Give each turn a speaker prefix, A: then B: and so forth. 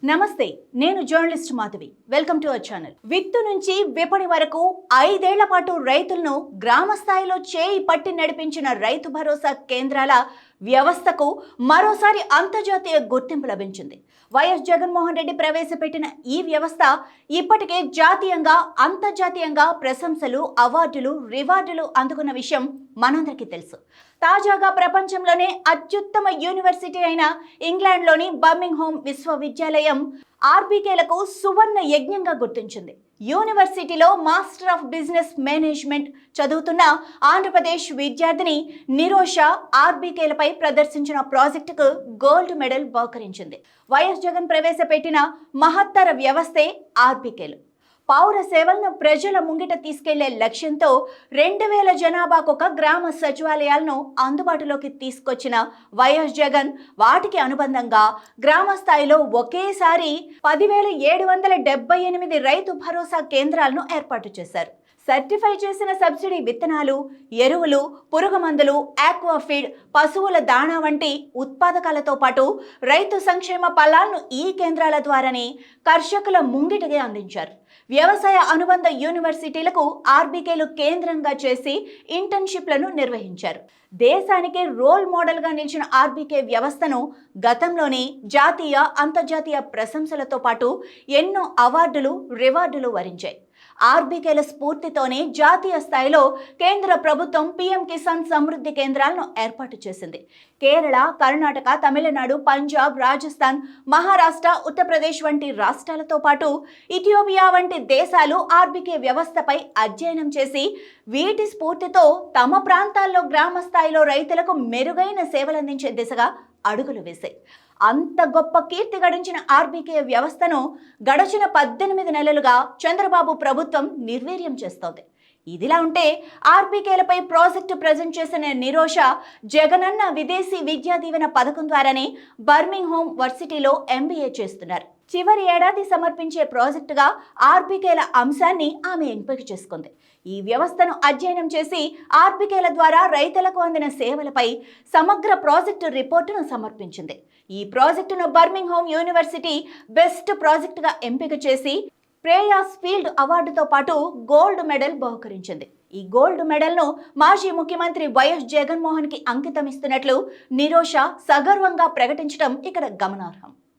A: నమస్తే, నేను journalist Madhavi. Welcome to our channel. విత్తు నుంచి విపణి వరకు 5 ఏళ్ల పాటు రైతులను గ్రామ స్థాయిలో చేయి పట్టి నడిపించిన రైతు భరోసా కేంద్రాల వ్యవస్థకు మరోసారి అంతర్జాతీయ గుర్తింపు లభించింది. వైఎస్ జగన్మోహన్ రెడ్డి ప్రవేశపెట్టిన ఈ వ్యవస్థ ఇప్పటికే జాతీయంగా, అంతర్జాతీయంగా ప్రశంసలు, అవార్డులు, రివార్డులు అందుకున్న విషయం మనందరికీ తెలుసు. తాజాగా ప్రపంచంలోనే అత్యుత్తమ యూనివర్సిటీ అయిన ఇంగ్లాండ్లోని బర్మింగ్హామ్ విశ్వవిద్యాలయం ఆర్బీకేలకు సువర్ణ యజ్ఞంగా గుర్తించింది. యూనివర్సిటీలో మాస్టర్ ఆఫ్ బిజినెస్ మేనేజ్మెంట్ చదువుతున్న ఆంధ్రప్రదేశ్ విద్యార్థిని నిరోష ఆర్బీకేలపై ప్రదర్శించిన ప్రాజెక్టుకు గోల్డ్ మెడల్ బహుకరించింది. వైఎస్ జగన్ ప్రవేశపెట్టిన మహత్తర వ్యవస్థే ఆర్బీకేలు. పౌర సేవలను ప్రజల ముంగిట తీసుకెళ్లే లక్ష్యంతో 2000 జనాభాకు ఒక గ్రామ సచివాలయాలను అందుబాటులోకి తీసుకొచ్చిన వైఎస్ జగన్ వాటికి అనుబంధంగా గ్రామ స్థాయిలో ఒకేసారి 10,778 రైతు భరోసా కేంద్రాలను ఏర్పాటు చేశారు. సర్టిఫై చేసిన సబ్సిడీ విత్తనాలు, ఎరువులు, పురుగు మందులు, ఆక్వాఫీడ్, పశువుల దాణా వంటి ఉత్పాదకాలతో పాటు రైతు సంక్షేమ ఫలాలను ఈ కేంద్రాల ద్వారానే కర్షకుల ముంగిటికి అందించారు. వ్యవసాయ అనుబంధ యూనివర్సిటీలకు ఆర్బీకేలు కేంద్రంగా చేసి ఇంటర్న్షిప్లను నిర్వహించారు. దేశానికి రోల్ మోడల్గా నిలిచిన ఆర్బీకే వ్యవస్థను గతంలోనే జాతీయ, అంతర్జాతీయ ప్రశంసలతో పాటు ఎన్నో అవార్డులు, రివార్డులు వరించాయి. ఆర్బీకేల స్ఫూర్తితోనే జాతీయ స్థాయిలో కేంద్ర ప్రభుత్వం పీఎం కిసాన్ సమృద్ధి కేంద్రాలను ఏర్పాటు చేసింది. కేరళ, కర్ణాటక, తమిళనాడు, పంజాబ్, రాజస్థాన్, మహారాష్ట్ర, ఉత్తరప్రదేశ్ వంటి రాష్ట్రాలతో పాటు ఇథియోపియా వంటి దేశాలు ఆర్బీకే వ్యవస్థపై అధ్యయనం చేసి వీటి స్ఫూర్తితో తమ ప్రాంతాల్లో గ్రామ స్థాయిలో రైతులకు మెరుగైన సేవలందించే దిశగా అడుగులు వేశాయి. అంత గొప్ప కీర్తి గడించిన ఆర్బీకే వ్యవస్థను గడచిన 18 నెలలుగా చంద్రబాబు ప్రభుత్వం నిర్వీర్యం చేస్తోంది. ఇదిలా ఉంటే ఆర్బీకేలపై ప్రాజెక్టు ప్రజెంట్ చేసిన నిరోష జగనన్న విదేశీ విద్యా దీవెన పథకం ద్వారానే బర్మింగ్హామ్ వర్సిటీలో ఎంబీఏ చేస్తున్నారు. చివరి ఏడాది సమర్పించే ప్రాజెక్టుగా ఆర్బీకేల అంశాన్ని ఆమె ఎంపిక చేసుకుంది. ఈ వ్యవస్థను అధ్యయనం చేసి ఆర్బీకేల ద్వారా రైతులకు అందిన సేవలపై సమగ్ర ప్రాజెక్టు రిపోర్టును సమర్పించింది. ఈ ప్రాజెక్టును బర్మింగ్హామ్ యూనివర్సిటీ బెస్ట్ ప్రాజెక్టుగా ఎంపిక చేసి ప్రేయాస్ ఫీల్డ్ అవార్డుతో పాటు గోల్డ్ మెడల్ బహుకరించింది. ఈ గోల్డ్ మెడల్ను మాజీ ముఖ్యమంత్రి వైఎస్ జగన్మోహన్ కి అంకితం ఇస్తున్నట్లు నిరోష సగర్వంగా ప్రకటించడం ఇక్కడ గమనార్హం.